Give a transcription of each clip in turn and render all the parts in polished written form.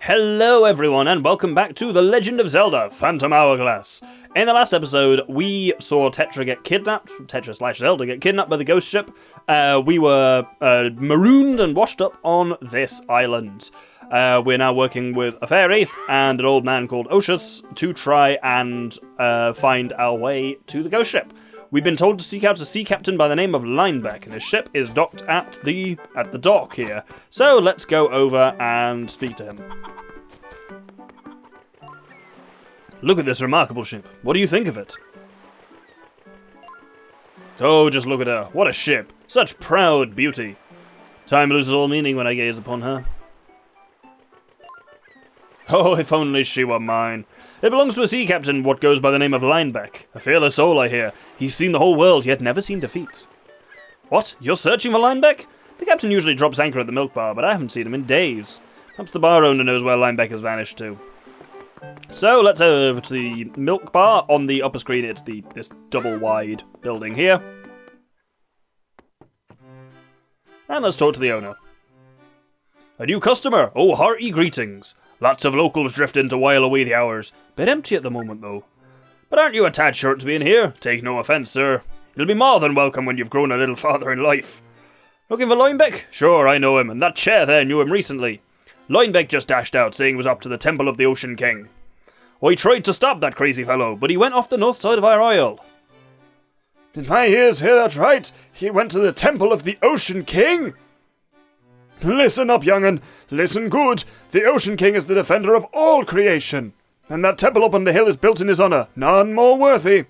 Hello everyone and welcome back to The Legend of Zelda, Phantom Hourglass. In the last episode, we saw Tetra get kidnapped, Tetra/Zelda get kidnapped by the ghost ship. We were marooned and washed up on this island. We're now working with a fairy and an old man called Oshus to try and find our way to the ghost ship. We've been told to seek out a sea captain by the name of Linebeck, and his ship is docked at the dock here. So let's go over and speak to him. Look at this remarkable ship. What do you think of it? Oh, just look at her. What a ship. Such proud beauty. Time loses all meaning when I gaze upon her. Oh, if only she were mine. It belongs to a sea captain, what goes by the name of Linebeck. A fearless soul, I hear. He's seen the whole world, yet never seen defeat. What? You're searching for Linebeck? The captain usually drops anchor at the milk bar, but I haven't seen him in days. Perhaps the bar owner knows where Linebeck has vanished to. So, let's head over to the milk bar. On the upper screen, it's this double-wide building here. And let's talk to the owner. A new customer! Oh, hearty greetings. Lots of locals drift in to while away the hours. Bit empty at the moment, though. But aren't you a tad short to be in here? Take no offence, sir. You'll be more than welcome when you've grown a little farther in life. Looking for Linebeck? Sure, I know him, and that chair there knew him recently. Linebeck just dashed out, saying he was up to the Temple of the Ocean King. I tried to stop that crazy fellow, but he went off the north side of our isle. Did my ears hear that right? He went to the Temple of the Ocean King? Listen up, young'un. Listen good. The Ocean King is the defender of all creation. And that temple up on the hill is built in his honour. None more worthy.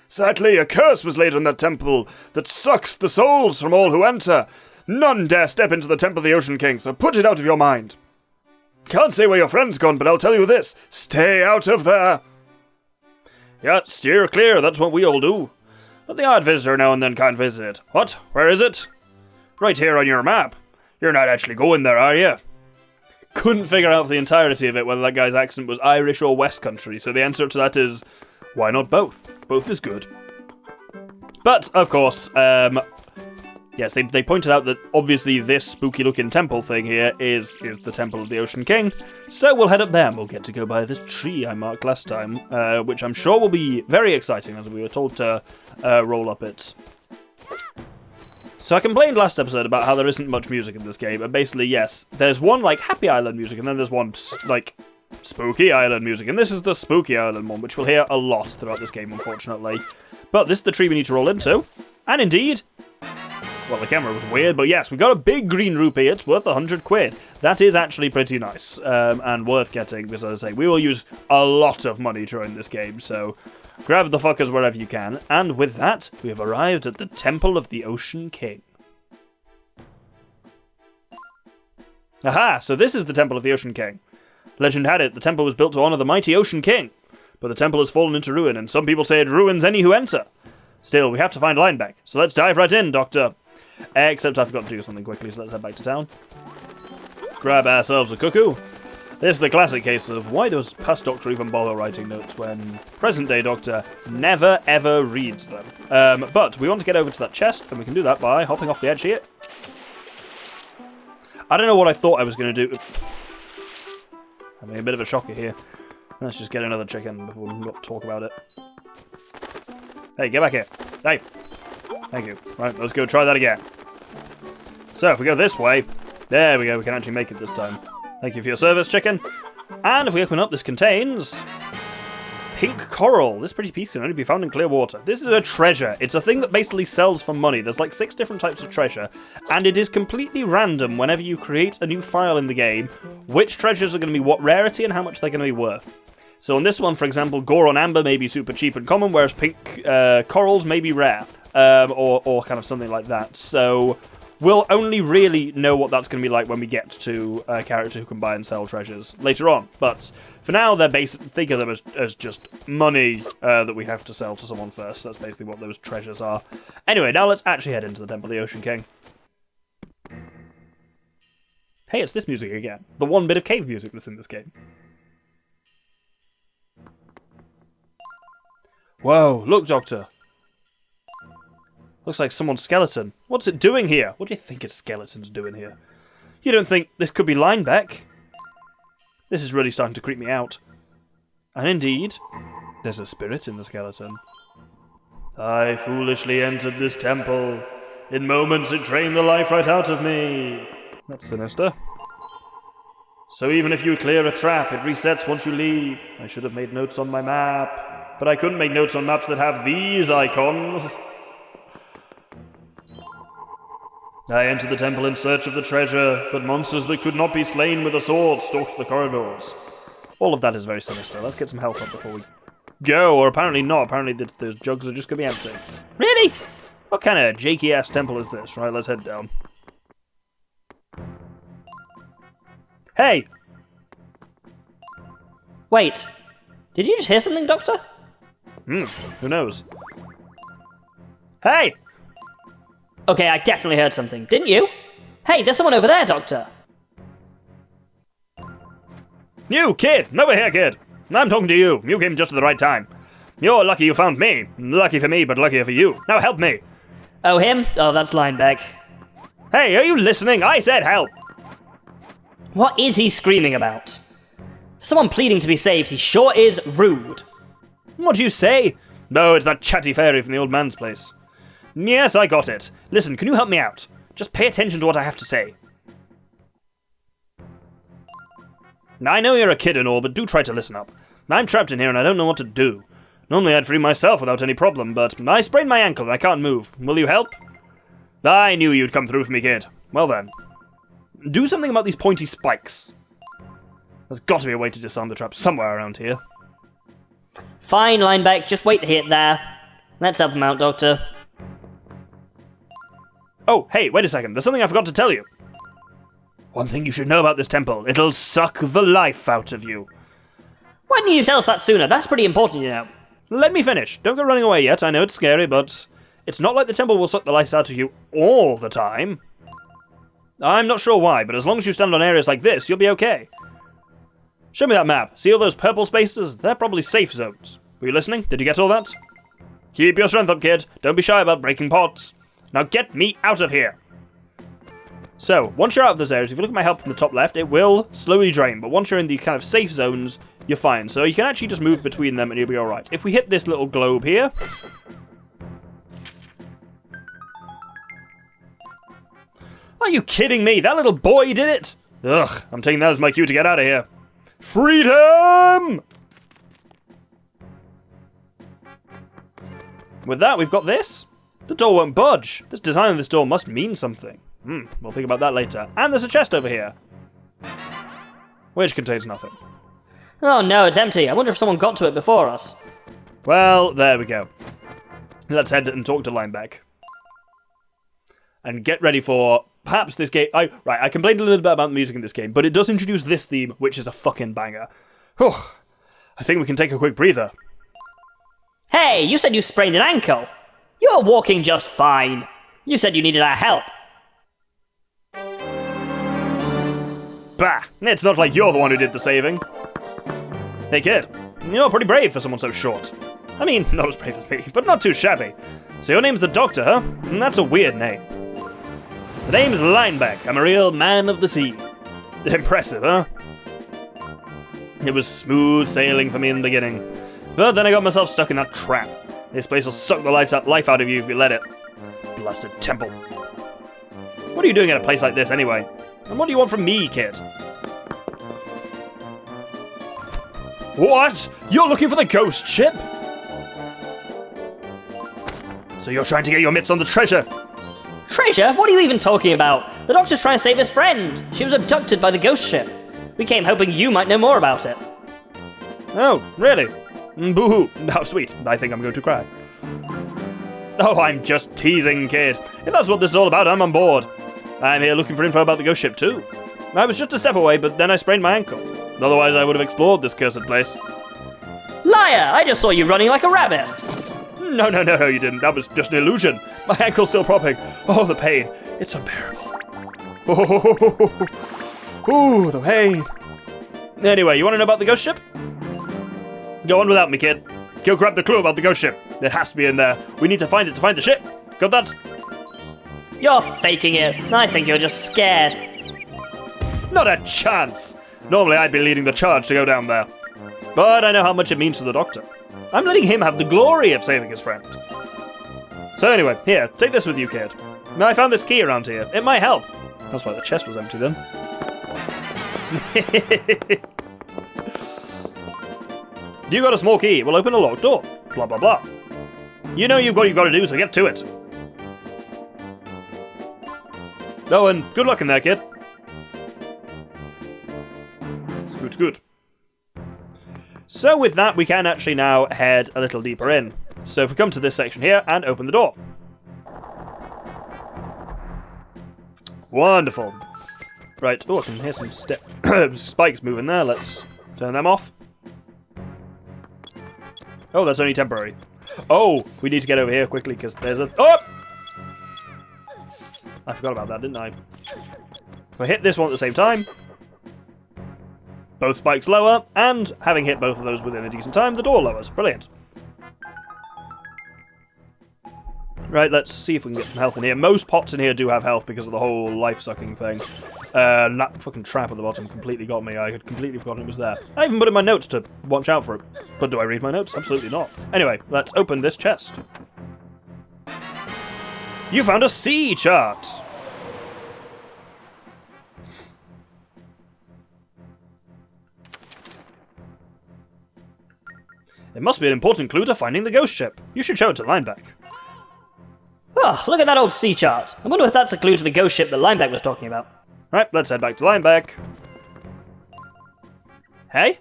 Sadly, a curse was laid on that temple that sucks the souls from all who enter. None dare step into the Temple of the Ocean King, so put it out of your mind. Can't say where your friend's gone, but I'll tell you this. Stay out of there. Yeah, steer clear. That's what we all do. But the odd visitor now and then can't visit it. What? Where is it? Right here on your map. You're not actually going there, are you? Couldn't figure out for the entirety of it whether that guy's accent was Irish or West Country, so the answer to that is, why not both? Both is good. But, of course, yes, they pointed out that obviously this spooky-looking temple thing here is the Temple of the Ocean King, so we'll head up there and we'll get to go by this tree I marked last time, which I'm sure will be very exciting, as we were told to roll up it. So I complained last episode about how there isn't much music in this game, and basically, yes, there's one, Happy Island music, and then there's one, Spooky Island music, and this is the Spooky Island one, which we'll hear a lot throughout this game, unfortunately. But this is the tree we need to roll into, and indeed, well, the camera was weird, but yes, we got a big green rupee, it's worth 100 quid. That is actually pretty nice, and worth getting, because as I say, we will use a lot of money during this game, so grab the fuckers wherever you can, and with that, we have arrived at the Temple of the Ocean King. Aha, so this is the Temple of the Ocean King. Legend had it, the temple was built to honour the mighty Ocean King, but the temple has fallen into ruin, and some people say it ruins any who enter. Still, we have to find Linebeck, so let's dive right in, Doctor. Except I forgot to do something quickly, so let's head back to town. Grab ourselves a cuckoo. This is the classic case of why does past Doctor even bother writing notes when present-day Doctor never ever reads them. But we want to get over to that chest, and we can do that by hopping off the edge here. I don't know what I thought I was going to do. Having a bit of a shocker here. Let's just get another chicken before we talk about it. Hey, get back here. Hey. Thank you. Right, let's go try that again. So, if we go this way, there we go, we can actually make it this time. Thank you for your service, chicken. And if we open up, this contains pink coral. This pretty piece can only be found in clear water. This is a treasure. It's a thing that basically sells for money. There's 6 different types of treasure, and it is completely random whenever you create a new file in the game, which treasures are going to be what rarity and how much they're going to be worth. So on this one, for example, Goron Amber may be super cheap and common, whereas pink corals may be rare, or kind of something like that. So we'll only really know what that's going to be like when we get to a character who can buy and sell treasures later on. But for now, they're think of them as just money that we have to sell to someone first. That's basically what those treasures are. Anyway, now let's actually head into the Temple of the Ocean King. Hey, it's this music again. The one bit of cave music that's in this game. Whoa, look, Doctor. Looks like someone's skeleton. What's it doing here? What do you think a skeleton's doing here? You don't think this could be Linebeck? This is really starting to creep me out. And indeed, there's a spirit in the skeleton. I foolishly entered this temple. In moments it drained the life right out of me. That's sinister. So even if you clear a trap, it resets once you leave. I should have made notes on my map. But I couldn't make notes on maps that have these icons. I entered the temple in search of the treasure, but monsters that could not be slain with a sword stalked the corridors. All of that is very sinister. Let's get some health up before we go, or apparently not. Apparently those jugs are just going to be empty. Really? What kind of jakey-ass temple is this? Right, let's head down. Hey! Wait, did you just hear something, Doctor? Who knows? Hey! Okay, I definitely heard something, didn't you? Hey, there's someone over there, Doctor! You, kid! Over here, kid! I'm talking to you. You came just at the right time. You're lucky you found me. Lucky for me, but luckier for you. Now help me! Oh, him? Oh, that's Linebeck. Hey, are you listening? I said help! What is he screaming about? Someone pleading to be saved, he sure is rude. What do you say? No, it's that chatty fairy from the old man's place. Yes, I got it. Listen, can you help me out? Just pay attention to what I have to say. Now, I know you're a kid and all, but do try to listen up. I'm trapped in here and I don't know what to do. Normally I'd free myself without any problem, but I sprained my ankle and I can't move. Will you help? I knew you'd come through for me, kid. Well then. Do something about these pointy spikes. There's got to be a way to disarm the trap somewhere around here. Fine, Linebeck, just wait here, there. Let's help him out, Doctor. Oh, hey, wait a second. There's something I forgot to tell you. One thing you should know about this temple. It'll suck the life out of you. Why didn't you tell us that sooner? That's pretty important, you know. Let me finish. Don't go running away yet. I know it's scary, but it's not like the temple will suck the life out of you all the time. I'm not sure why, but as long as you stand on areas like this, you'll be okay. Show me that map. See all those purple spaces? They're probably safe zones. Were you listening? Did you get all that? Keep your strength up, kid. Don't be shy about breaking pots. Now get me out of here. So, once you're out of those areas, if you look at my health from the top left, it will slowly drain, but once you're in the kind of safe zones, you're fine. So you can actually just move between them and you'll be alright. If we hit this little globe here... Are you kidding me? That little boy did it? Ugh, I'm taking that as my cue to get out of here. Freedom! With that, we've got this. The door won't budge. This design of this door must mean something. We'll think about that later. And there's a chest over here. Which contains nothing. Oh no, it's empty. I wonder if someone got to it before us. Well, there we go. Let's head and talk to Linebeck. And get ready for... Perhaps this game... I complained a little bit about the music in this game, but it does introduce this theme, which is a fucking banger. Whew. I think we can take a quick breather. Hey, you said you sprained an ankle. You're walking just fine. You said you needed our help. Bah! It's not like you're the one who did the saving. Hey kid, you're pretty brave for someone so short. I mean, not as brave as me, but not too shabby. So your name's the Doctor, huh? That's a weird name. The name's Linebeck. I'm a real man of the sea. Impressive, huh? It was smooth sailing for me in the beginning. But then I got myself stuck in that trap. This place will suck the life out of you if you let it. Blasted temple. What are you doing at a place like this anyway? And what do you want from me, kid? What? You're looking for the ghost ship? So you're trying to get your mitts on the treasure? Treasure? What are you even talking about? The Doctor's trying to save his friend. She was abducted by the ghost ship. We came hoping you might know more about it. Oh, really? Boo-hoo. How sweet. I think I'm going to cry. Oh, I'm just teasing, kid. If that's what this is all about, I'm on board. I'm here looking for info about the ghost ship, too. I was just a step away, but then I sprained my ankle. Otherwise, I would have explored this cursed place. Liar! I just saw you running like a rabbit. No, you didn't. That was just an illusion. My ankle's still popping. Oh, the pain. It's unbearable. Oh, the pain. Anyway, you want to know about the ghost ship? Go on without me, kid. Go grab the clue about the ghost ship. It has to be in there. We need to find it to find the ship. Got that? You're faking it. I think you're just scared. Not a chance. Normally I'd be leading the charge to go down there. But I know how much it means to the Doctor. I'm letting him have the glory of saving his friend. So anyway, here, take this with you, kid. Now, I found this key around here. It might help. That's why the chest was empty then. You got a small key. It will open a locked door. Blah, blah, blah. You know you've got to do, so get to it. Oh, and good luck in there, kid. Scoot, scoot. So with that, we can actually now head a little deeper in. So if we come to this section here and open the door. Wonderful. Right, oh, I can hear some spikes moving there. Let's turn them off. Oh, that's only temporary. Oh, we need to get over here quickly because there's a... Oh! I forgot about that, didn't I? If I hit this one at the same time, both spikes lower, and having hit both of those within a decent time, the door lowers. Brilliant. Right, let's see if we can get some health in here. Most pots in here do have health because of the whole life-sucking thing. That fucking trap at the bottom completely got me. I had completely forgotten it was there. I even put in my notes to watch out for it. But do I read my notes? Absolutely not. Anyway, let's open this chest. You found a sea chart! It must be an important clue to finding the ghost ship. You should show it to Linebeck. Oh, look at that old sea chart. I wonder if that's a clue to the ghost ship that Linebeck was talking about. Right, let's head back to Linebeck. Hey?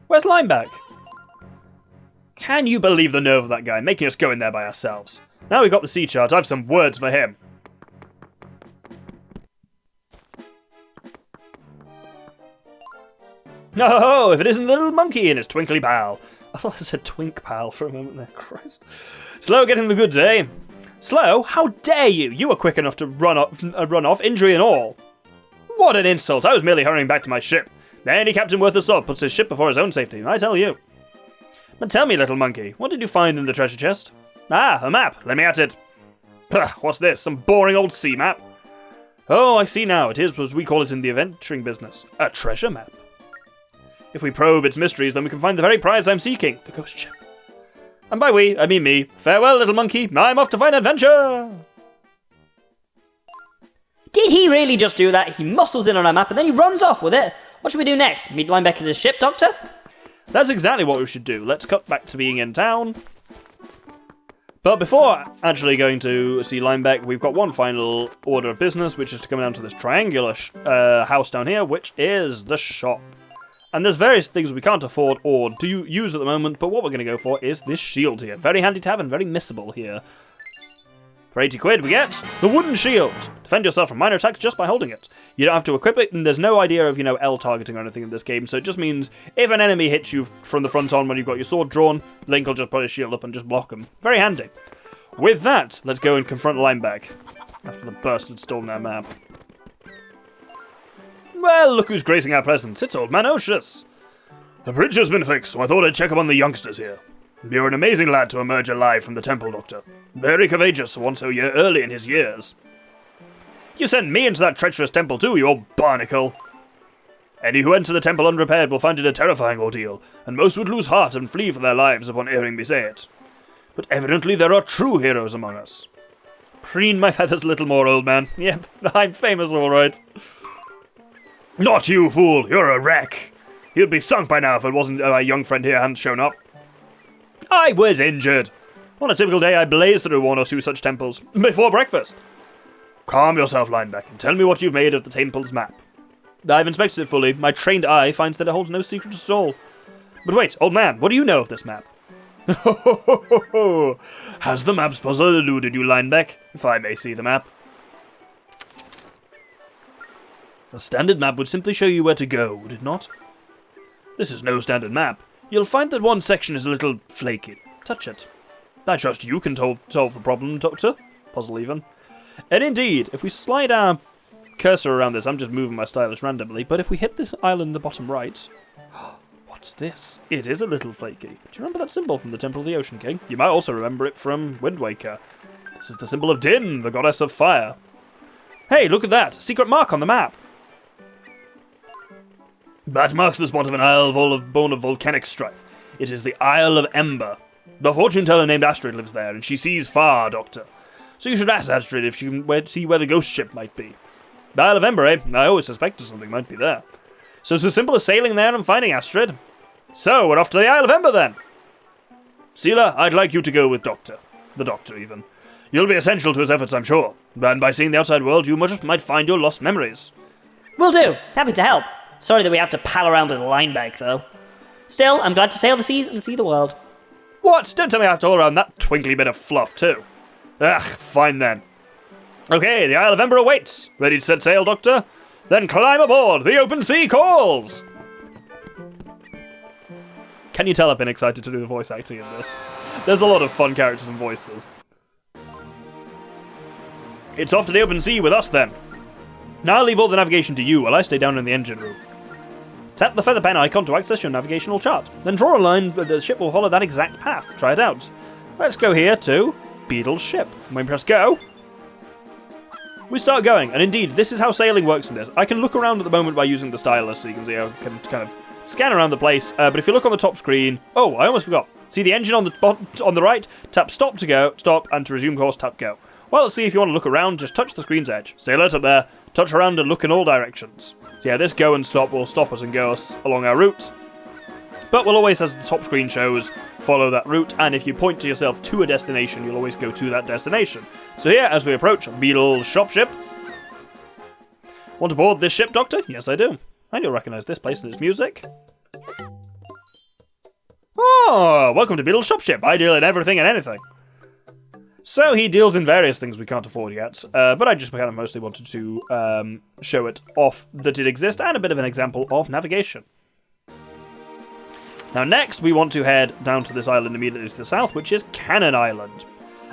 Where's Linebeck? Can you believe the nerve of that guy, making us go in there by ourselves? Now we've got the sea chart, I have some words for him. Oh, if it isn't the little monkey and his twinkly pal. I thought I said twink pal for a moment there, Christ. Slow getting the goods, eh? Slow? How dare you? You were quick enough to run off, injury and all. What an insult! I was merely hurrying back to my ship. Any captain worth a salt puts his ship before his own safety, I tell you. But tell me, little monkey, what did you find in the treasure chest? Ah, a map. Let me at it. Puh, what's this? Some boring old sea map? Oh, I see now. It is as we call it in the adventuring business. A treasure map. If we probe its mysteries, then we can find the very prize I'm seeking, the ghost ship. And by we, I mean me. Farewell, little monkey. I'm off to find adventure! Did he really just do that? He muscles in on our map and then he runs off with it. What should we do next? Meet Linebeck at his ship, Doctor? That's exactly what we should do. Let's cut back to being in town. But before actually going to see Linebeck, we've got one final order of business, which is to come down to this triangular house down here, which is the shop. And there's various things we can't afford or do use at the moment, but what we're going to go for is this shield here. Very handy to have and very missable here. For 80 quid, we get the wooden shield. Defend yourself from minor attacks just by holding it. You don't have to equip it, and there's no idea of, L targeting or anything in this game, so it just means if an enemy hits you from the front on when you've got your sword drawn, Link will just put his shield up and just block them. Very handy. With that, let's go and confront Linebeck after the burst had stolen our map. Well, look who's gracing our presence. It's old man Ocius. The bridge has been fixed, so I thought I'd check up on the youngsters here. You're an amazing lad to emerge alive from the temple, Doctor. Very courageous for one so early in his years. You sent me into that treacherous temple too, you old barnacle. Any who enter the temple unprepared will find it a terrifying ordeal, and most would lose heart and flee for their lives upon hearing me say it. But evidently there are true heroes among us. Preen my feathers a little more, old man. Yep, I'm famous all right. Not you, fool! You're a wreck! You'd be sunk by now if it wasn't my young friend here hadn't shown up. I was injured. On a typical day, I blaze through one or two such temples before breakfast. Calm yourself, Linebeck, and tell me what you've made of the temple's map. I've inspected it fully. My trained eye finds that it holds no secrets at all. But wait, old man, what do you know of this map? Has the map's puzzle eluded you, Linebeck? If I may see the map. A standard map would simply show you where to go, would it not? This is no standard map. You'll find that one section is a little flaky. Touch it. I trust you can solve the problem, Doctor. Puzzle even. And indeed, if we slide our cursor around this, I'm just moving my stylus randomly, but if we hit this island in the bottom right... What's this? It is a little flaky. Do you remember that symbol from the Temple of the Ocean King? You might also remember it from Wind Waker. This is the symbol of Din, the goddess of fire. Hey, look at that! Secret mark on the map! That marks the spot of an isle born of volcanic strife. It is the Isle of Ember. The fortune teller named Astrid lives there, and she sees far, Doctor. So you should ask Astrid if she can see where the ghost ship might be. The Isle of Ember, eh? I always suspected something might be there. So it's as simple as sailing there and finding Astrid. So, we're off to the Isle of Ember then. Seela, I'd like you to go with Doctor. The Doctor, even. You'll be essential to his efforts, I'm sure. And by seeing the outside world, you might find your lost memories. Will do. Happy to help. Sorry that we have to pal around with Linebeck, though. Still, I'm glad to sail the seas and see the world. What? Don't tell me I have to haul around that twinkly bit of fluff, too. Ugh, fine then. Okay, the Isle of Ember awaits. Ready to set sail, Doctor? Then climb aboard! The open sea calls! Can you tell I've been excited to do the voice acting in this? There's a lot of fun characters and voices. It's off to the open sea with us, then. Now I'll leave all the navigation to you while I stay down in the engine room. Tap the feather pen icon to access your navigational chart. Then draw a line, the ship will follow that exact path. Try it out. Let's go here to Beetle's ship. When we press go, we start going. And indeed, this is how sailing works in this. I can look around at the moment by using the stylus, so you can see how I can kind of scan around the place. But if you look on the top screen... Oh, I almost forgot. See the engine on the right? Tap stop to go, stop, and to resume course, tap go. Well, let's see if you want to look around, just touch the screen's edge. Stay alert up there, touch around and look in all directions. So yeah, this go and stop will stop us and go us along our route. But we'll always, as the top screen shows, follow that route, and if you point to yourself to a destination, you'll always go to that destination. So here, as we approach Beetle's shopship. Want to board this ship, Doctor? Yes, I do. And you'll recognise this place and its music. Oh, welcome to Beetle's shopship. I deal in everything and anything. So he deals in various things we can't afford yet, but I just kind of mostly wanted to show it off that it exists and a bit of an example of navigation. Now next we want to head down to this island immediately to the south, which is Cannon Island.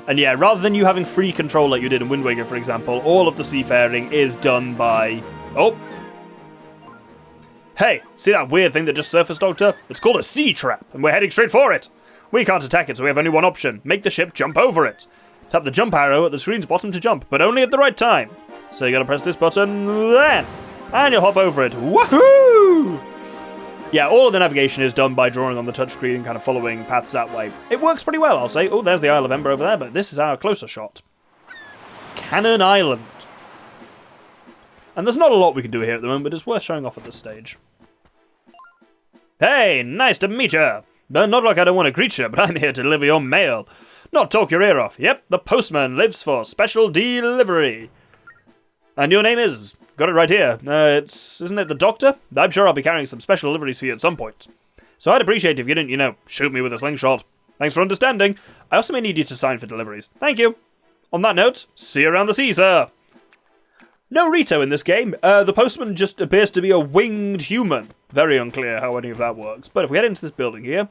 And yeah, rather than you having free control like you did in Wind Waker, for example, all of the seafaring is done by... Oh! Hey, see that weird thing that just surfaced, Doctor? It's called a sea trap, and we're heading straight for it! We can't attack it, so we have only one option. Make the ship jump over it. Tap the jump arrow at the screen's bottom to jump, but only at the right time. So you gotta press this button, then, and you'll hop over it. Woohoo! Yeah, all of the navigation is done by drawing on the touchscreen and kind of following paths that way. It works pretty well, I'll say. Oh, there's the Isle of Ember over there, but this is our closer shot. Cannon Island. And there's not a lot we can do here at the moment, but it's worth showing off at this stage. Hey, nice to meet you. Not like I don't want to greet you, but I'm here to deliver your mail. Not talk your ear off. Yep, the postman lives for special delivery. And your name is... Got it right here. Isn't it the Doctor? I'm sure I'll be carrying some special deliveries for you at some point. So I'd appreciate if you didn't, shoot me with a slingshot. Thanks for understanding. I also may need you to sign for deliveries. Thank you. On that note, see you around the sea, sir. No Rito in this game. The postman just appears to be a winged human. Very unclear how any of that works. But if we head into this building here...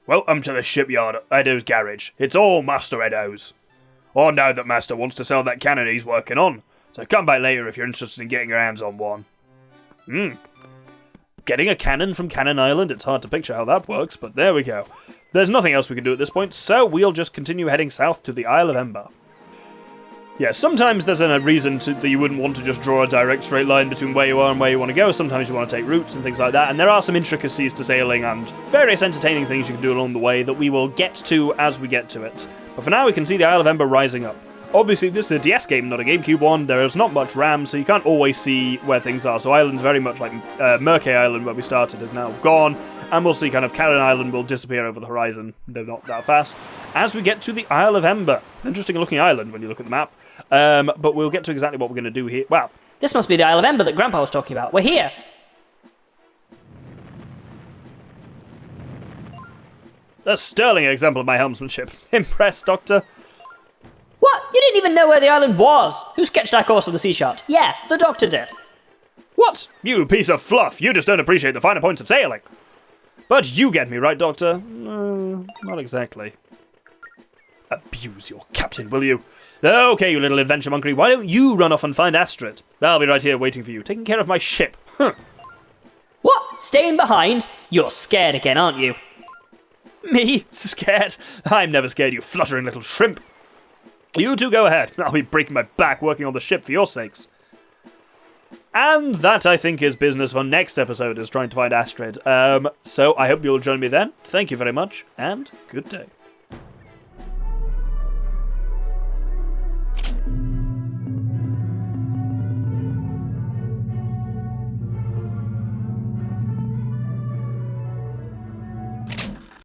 Welcome to the shipyard at Edo's garage. It's all Master Edo's. I know that Master wants to sell that cannon he's working on, so come back later if you're interested in getting your hands on one. Getting a cannon from Cannon Island? It's hard to picture how that works, but there we go. There's nothing else we can do at this point, so we'll just continue heading south to the Isle of Ember. Yeah, sometimes there's a reason that you wouldn't want to just draw a direct straight line between where you are and where you want to go. Sometimes you want to take routes and things like that, and there are some intricacies to sailing and various entertaining things you can do along the way that we will get to as we get to it. But for now, we can see the Isle of Ember rising up. Obviously, this is a DS game, not a GameCube one. There is not much RAM, so you can't always see where things are. So Island's very much like Murkay Island, where we started, is now gone. And we'll see kind of Cannon Island will disappear over the horizon, though not that fast, as we get to the Isle of Ember. Interesting looking island when you look at the map. But we'll get to exactly what we're going to do here. Wow. This must be the Isle of Ember that Grandpa was talking about. We're here. A sterling example of my helmsmanship. Impressed, Doctor? What? You didn't even know where the island was. Who sketched our course on the sea chart? Yeah, the Doctor did. What? You piece of fluff. You just don't appreciate the finer points of sailing. But you get me, right, Doctor? Not exactly. Abuse your captain, will you? Okay, you little adventure monkey, why don't you run off and find Astrid? I'll be right here waiting for you, taking care of my ship. Huh. What? Staying behind? You're scared again, aren't you? Me? Scared? I'm never scared, you fluttering little shrimp. You two go ahead. I'll be breaking my back working on the ship for your sakes. And that, I think, is business for next episode, is trying to find Astrid. So I hope you'll join me then. Thank you very much, and good day.